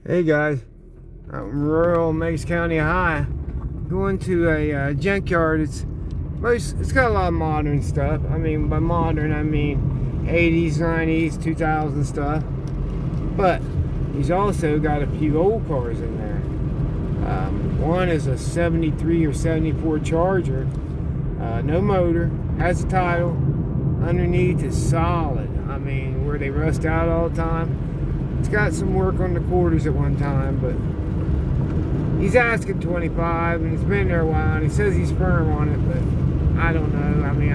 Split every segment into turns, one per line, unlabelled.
Hey guys, I'm rural Meigs County, Ohio. Going to a junkyard. It's got a lot of modern stuff. I mean, by modern I mean 80s, 90s, 2000 stuff. But he's also got a few old cars in there. One is a 73 or 74 Charger, no motor, has a title. Underneath is solid. I mean, where they rust out all the time. It's got some work on the quarters at one time, but he's asking 25, and it's been there a while, and he says he's firm on it, but I don't know. I mean,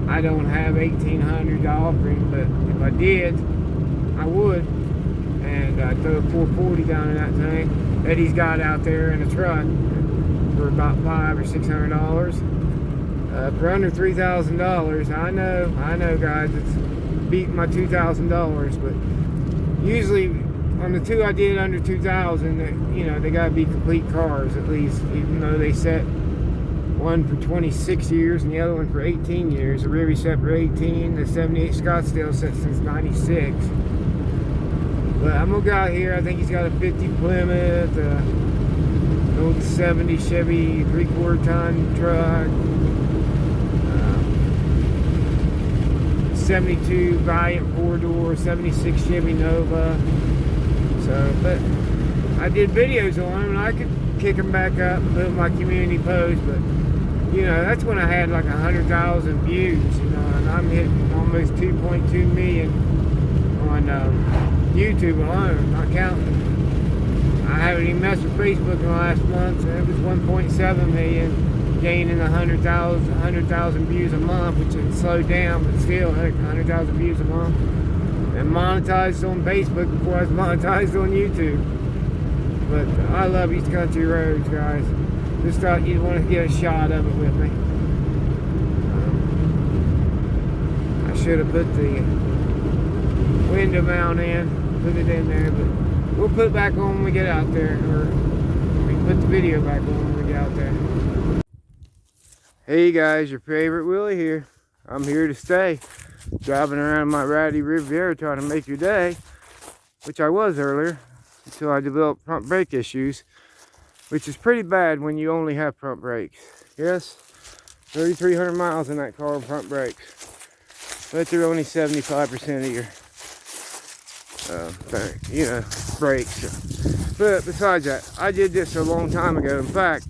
I don't have $1,800 to offer him, but if I did, I would. And I'd throw a 440 down in that thing that he's got out there in a truck for about $500 or $600. For under $3,000, I know guys, it's beating my $2,000, but usually on the two I did under 2,000, you know, they gotta be complete cars at least, even though they set one for 26 years and the other one for 18 years. The River set for 18, the 78 Scottsdale set since 96. But I'm gonna go out here. I think he's got a 50 Plymouth, an old 70 Chevy 3/4 ton truck, 72 Valiant 4-door, 76 Chevy Nova. So, but I did videos on him, and I could kick him back up and put my community post. But you know, that's when I had like 100,000 views. You know, and I'm hitting almost 2.2 million on YouTube alone, not counting. I haven't even messed with Facebook in the last month, and it was 1.7 million. Gaining 100,000 views a month, which has slowed down, but still 100,000 views a month. And monetized on Facebook before I was monetized on YouTube. But I love East Country roads, guys. Just thought you'd want to get a shot of it with me. I should have put the window mount in, put it in there, but we'll put it back on when we get out there, or we can put the video back on when we get out there. Hey guys, your favorite Willie here. I'm here to stay. Driving around my ratty Riviera trying to make your day, which I was earlier, until I developed front brake issues, which is pretty bad when you only have front brakes. Yes, 3,300 miles in that car on front brakes, but they're only 75% of your, brakes. But besides that, I did this a long time ago. In fact,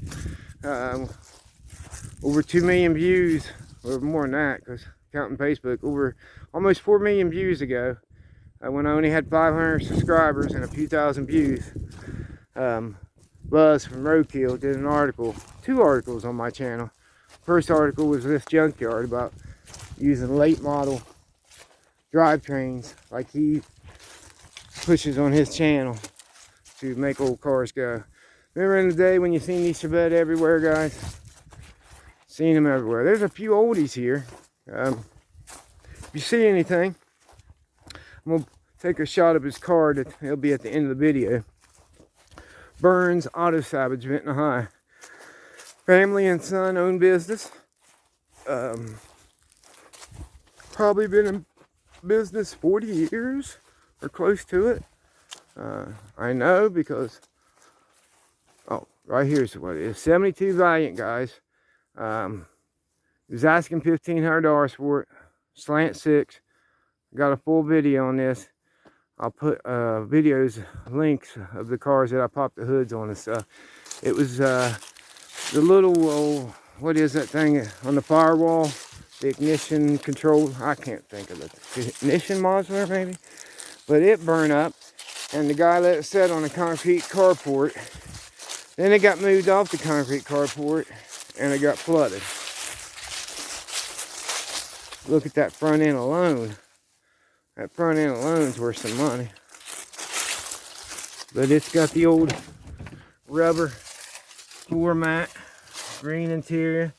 over 2 million views, or more than that, because counting Facebook, over almost 4 million views ago, when I only had 500 subscribers and a few thousand views. Buzz from Roadkill did an article, 2 articles on my channel. First article was this junkyard about using late model drivetrains like he pushes on his channel to make old cars go. Remember in the day when you seen these Chevette everywhere, guys? Seen them everywhere. There's a few oldies here. If you see anything, I'm going to take a shot of his card. It'll be at the end of the video. Burns Auto Salvage, Vinton, Ohio. Family and son owned business. Probably been in business 40 years or close to it. I know because, oh, right here's what it is. 72 Valiant, guys. He was asking $1,500 for it. Slant 6. Got a full video on this. I'll put videos, links of the cars that I popped the hoods on and stuff. It was the little, what is that thing on the firewall? The ignition control. I can't think of it. Ignition modulator maybe? But it burned up, and the guy let it set on a concrete carport. Then it got moved off the concrete carport, and it got flooded. Look at that front end alone. That front end alone is worth some money. But it's got the old rubber floor mat, green interior.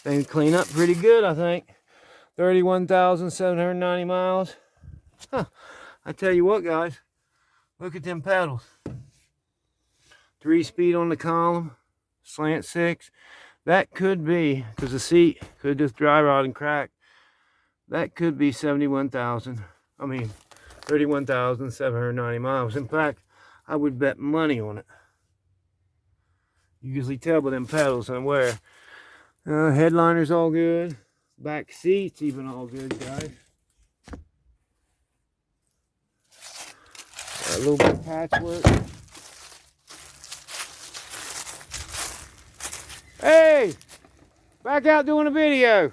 Things clean up pretty good, I think. 31,790 miles. Huh. I tell you what, guys. Look at them pedals. 3-speed on the column. Slant 6. That could be, because the seat could just dry rot and crack. That could be 31,790 miles. In fact, I would bet money on it. You usually tell by them pedals and wear. Headliner's all good. Back seats even all good, guys. A little bit of patchwork. Hey! Back out doing a video.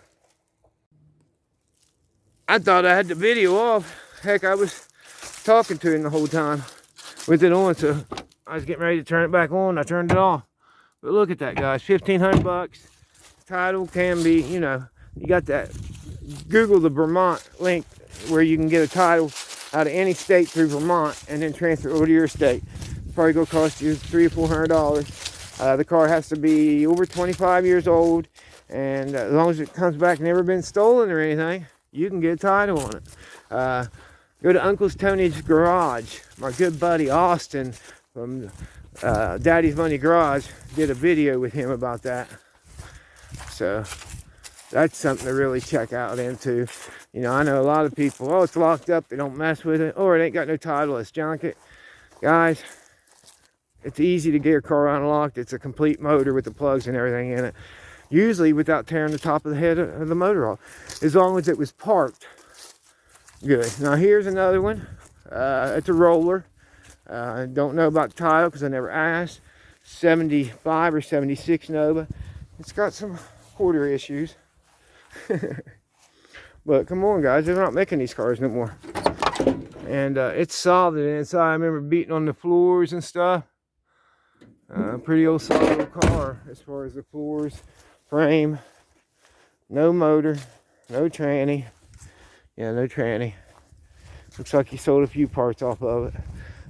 I thought I had the video off. Heck, I was talking to him the whole time with it on, so I was getting ready to turn it back on. I turned it off. But look at that, guys. 1,500 bucks. Title can be, you know, you got that. Google the Vermont link where you can get a title out of any state through Vermont and then transfer it over to your state. It's probably gonna cost you $300 or $400. The car has to be over 25 years old, and as long as it comes back never been stolen or anything, you can get a title on it. Go to Uncle Tony's Garage. My good buddy Austin from Daddy's Money Garage did a video with him about that. So that's something to really check out into. You know, I know a lot of people, oh, it's locked up, they don't mess with it, or it ain't got no title, let's junk it. Guys, it's easy to get your car unlocked. It's a complete motor with the plugs and everything in it. Usually without tearing the top of the head of the motor off, as long as it was parked good. Now here's another one. It's a roller. I don't know about the title because I never asked. 75 or 76 Nova. It's got some quarter issues. But come on, guys, they're not making these cars no more. And it's solid inside. I remember beating on the floors and stuff. Pretty old solid car as far as the floors, frame. No motor, no tranny. Yeah, no tranny. Looks like he sold a few parts off of it.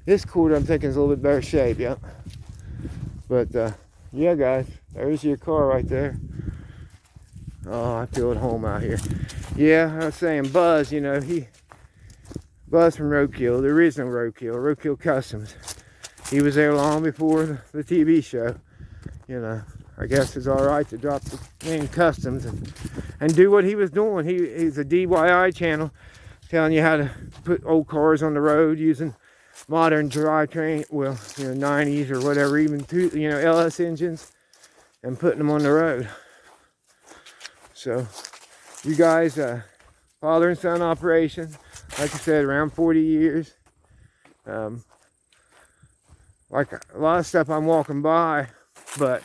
This quarter I'm thinking is a little bit better shape, yeah. But yeah, guys, there's your car right there. Oh, I feel at home out here. Yeah, I was saying Buzz, you know, Buzz from Roadkill, the original Roadkill Customs. He was there long before the TV show. You know, I guess it's all right to drop the name Customs and do what he was doing. He's a DIY channel telling you how to put old cars on the road using modern drivetrain, well, you know, 90s or whatever, even you know, LS engines, and putting them on the road. So, you guys, father and son operation, like I said, around 40 years. Like a lot of stuff I'm walking by, but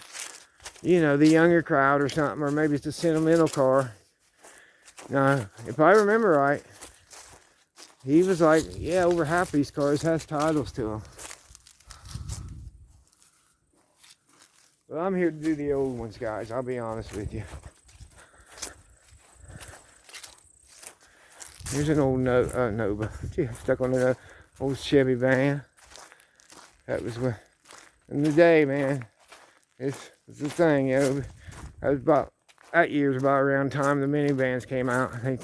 you know, the younger crowd or something, or maybe it's a sentimental car. Now, if I remember right, he was like, yeah, over half these cars has titles to them. Well, I'm here to do the old ones, guys. I'll be honest with you. Here's an old Nova. Gee, stuck on an old Chevy van. That was what, in the day, man. It's the thing, you know. That year was about around the time the minivans came out. I think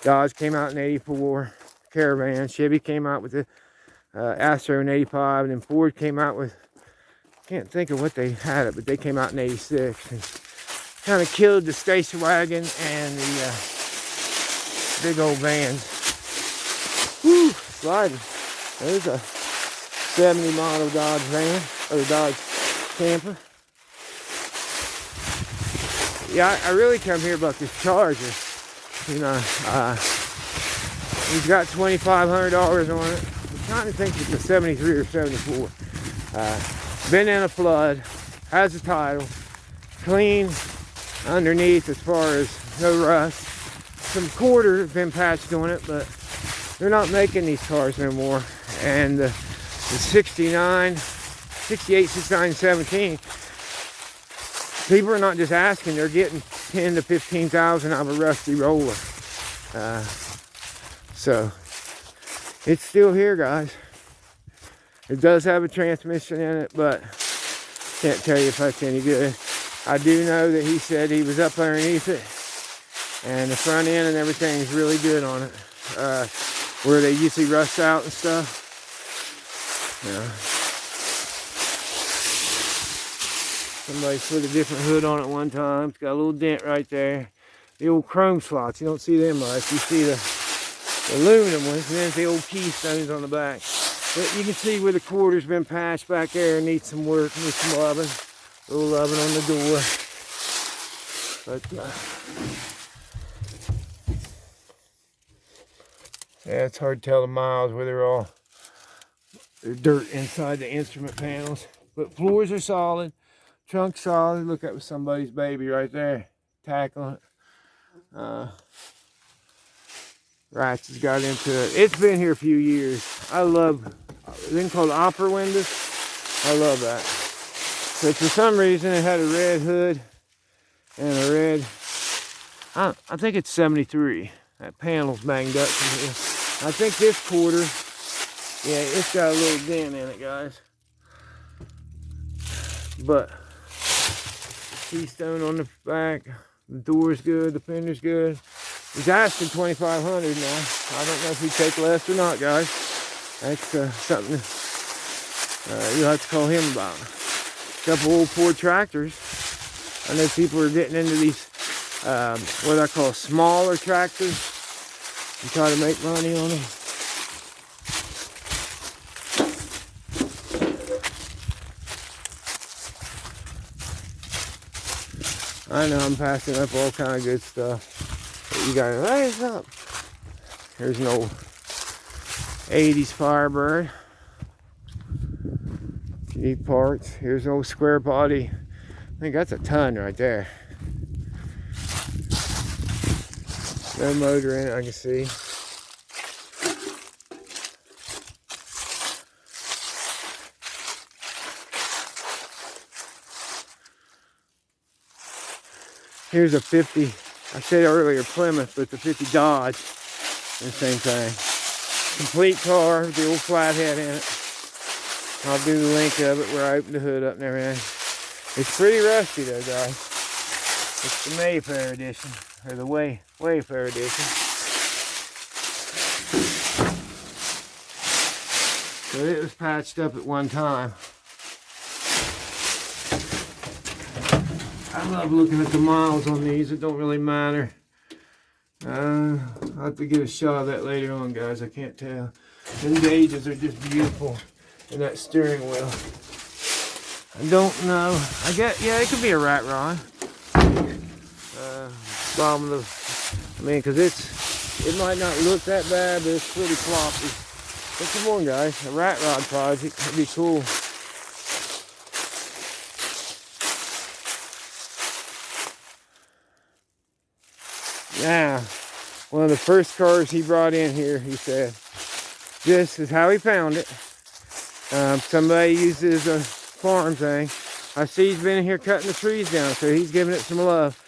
Dodge came out in '84, Caravan. Chevy came out with the Astro in '85, and then Ford came out with, can't think of what they had it, but they came out in '86 and kind of killed the station wagon and the big old vans. Woo, sliding. There's a 70 model Dodge van, or Dodge camper. Yeah, I really come here about this Charger. You know, he's got $2,500 on it. I'm trying to think if it's a 73 or 74. Been in a flood, has a title, clean underneath as far as no rust. Some quarter have been patched on it, but they're not making these cars no more. And the 69, 68, 69, 17, people are not just asking, they're getting 10 to 15,000 out of a rusty roller. So it's still here, guys. It does have a transmission in it, but can't tell you if that's any good. I do know that he said he was up underneath it, and the front end and everything is really good on it. Where they usually rust out and stuff. Yeah. Somebody put a different hood on it one time. It's got a little dent right there. The old chrome slots, you don't see them much. You see the aluminum ones, and then the old keystones on the back. But you can see where the quarter's been patched back there. Needs some work, needs some loving. A little loving on the door. But yeah, it's hard to tell the miles where they're dirt inside the instrument panels. But floors are solid, trunk solid. Look, that was somebody's baby right there, tackling it. Rats has got into it. It's been here a few years. I love, thing called opera windows. I love that. But for some reason it had a red hood and a red, I think it's 73. That panel's banged up from here. I think this quarter, yeah, it's got a little dent in it, guys. But keystone on the back, the door's good, the fender's good. He's asking $2,500 now. I don't know if he'd take less or not, guys. That's something you'll have to call him about. A couple old Ford tractors. I know people are getting into these, what I call smaller tractors, and try to make money on them. I know I'm passing up all kind of good stuff. You gotta raise up. Here's an old 80s Firebird. Cheap parts. Here's an old square body. I think that's a ton right there. No motor in it, I can see. Here's a 50. I said earlier Plymouth, but the 50 Dodge, the same thing. Complete car, the old flathead in it. I'll do the link of it where I opened the hood up and everything. It's pretty rusty though, guys. It's the Mayfair edition, or the Wayfair edition. So it was patched up at one time. I love looking at the miles on these. It don't really matter. I'll have to get a shot of that later on, guys. I can't tell. Them gauges are just beautiful. And that steering wheel. I don't know. I guess, yeah, it could be a rat rod. Bottom of the, I mean, because it might not look that bad, but it's pretty floppy. But come on, guys. A rat rod project would be cool. Now, one of the first cars he brought in here, he said, this is how he found it. Somebody uses a farm thing. I see he's been in here cutting the trees down, so he's giving it some love.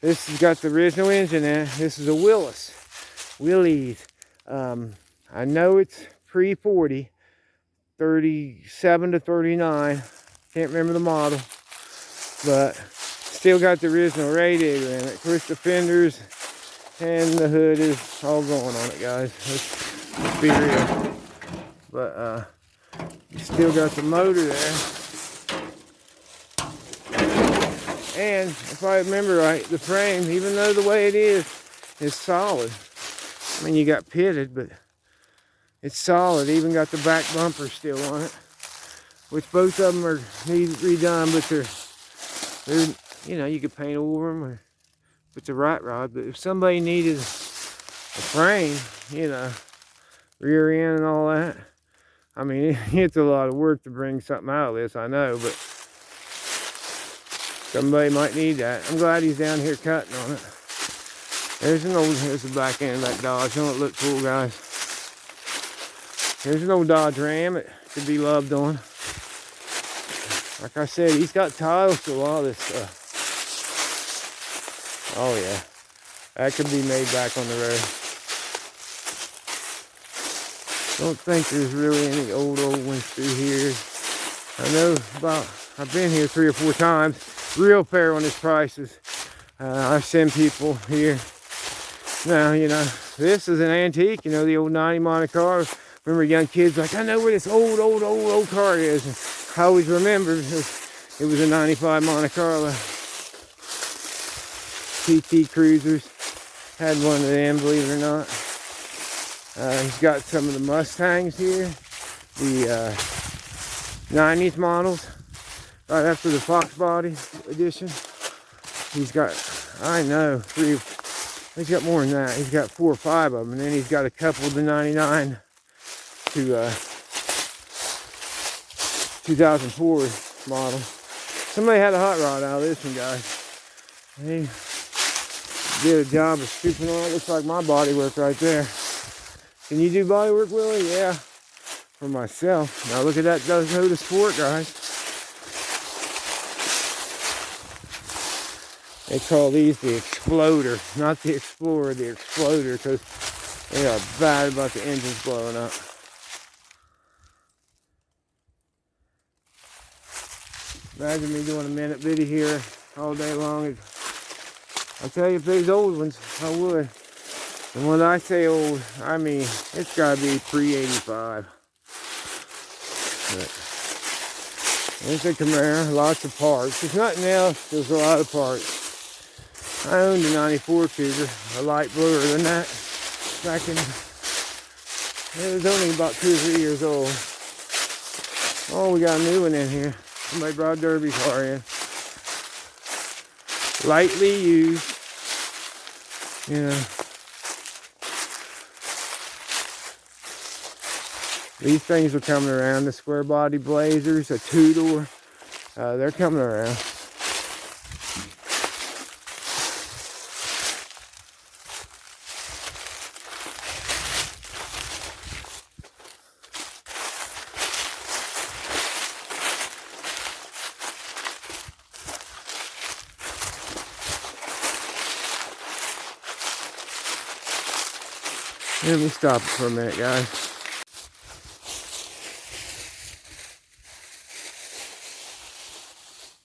This has got the original engine in it. This is a Willys. I know it's pre-40, 37 to 39. Can't remember the model, but still got the original radiator in it. Of course, the fenders and the hood is all going on it, guys. Let's be real. But still got the motor there. And if I remember right, the frame, even though the way it is solid. I mean, you got pitted, but it's solid. Even got the back bumper still on it, which both of them need redone, but they're you know, you could paint over them, or if it's a rat rod. But if somebody needed a frame, you know, rear end and all that, I mean, it's a lot of work to bring something out of this, I know, but somebody might need that. I'm glad he's down here cutting on it. Here's the back end of that Dodge. Don't it look cool, guys? Here's an old Dodge Ram. It could be loved on. Like I said, he's got titles to a lot of this stuff. Oh yeah, that could be made back on the road. Don't think there's really any old ones through here. I know I've been here 3 or 4 times. Real fair on his prices. I send people here. Now, you know, this is an antique, you know, the old 90 Monte Carlo. Remember young kids like, I know where this old car is. And I always remember it was a 95 Monte Carlo. PT Cruisers. Had one of them, believe it or not. He's got some of the Mustangs here. the 90s models, right after the Fox Body edition. He's got, I know, he's got more than that. He's got 4 or 5 of them, and then he's got a couple of the 99 to 2004 model. Somebody had a hot rod out of this one, guys. He did a job of scooping on it. Looks like my body work right there. Can you do body work, Willie? Yeah, for myself. Now look at that Dakota Sport, guys. They call these the Exploder, not the Explorer, the Exploder, because they are bad about the engines blowing up. Imagine me doing a minute video here all day long. I'll tell you, if these old ones, I would. And when I say old, I mean, it's got to be pre-85. There's a Camaro, lots of parts. If nothing else, there's a lot of parts. I owned a 94 Cougar, a light bluer than that, back in, it was only about 2 or 3 years old. Oh, we got a new one in here. Somebody brought a derby car in. Lightly used, you know. These things are coming around, the square body Blazers, a 2-door, they're coming around. Let me stop it for a minute, guys.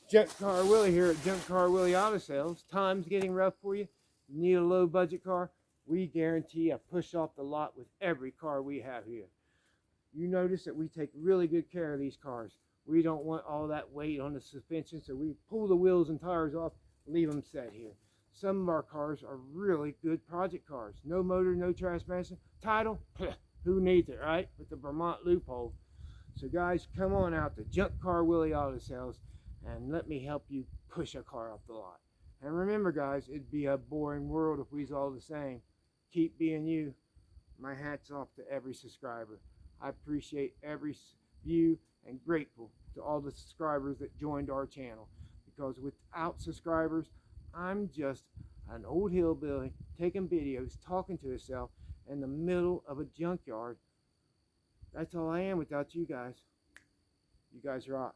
Junk Car Willie here at Junk Car Willie Auto Sales. Time's getting rough for you. You need a low budget car. We guarantee a push off the lot with every car we have here. You notice that we take really good care of these cars. We don't want all that weight on the suspension, so we pull the wheels and tires off, leave them set here. Some of our cars are really good project cars. No motor, no transmission. Title, who needs it, right? With the Vermont loophole. So guys, come on out to Junk Car Willie Auto Sales and let me help you push a car off the lot. And remember, guys, it'd be a boring world if we was all the same. Keep being you. My hat's off to every subscriber. I appreciate every view and grateful to all the subscribers that joined our channel. Because without subscribers, I'm just an old hillbilly taking videos, talking to himself in the middle of a junkyard. That's all I am without you guys. You guys rock.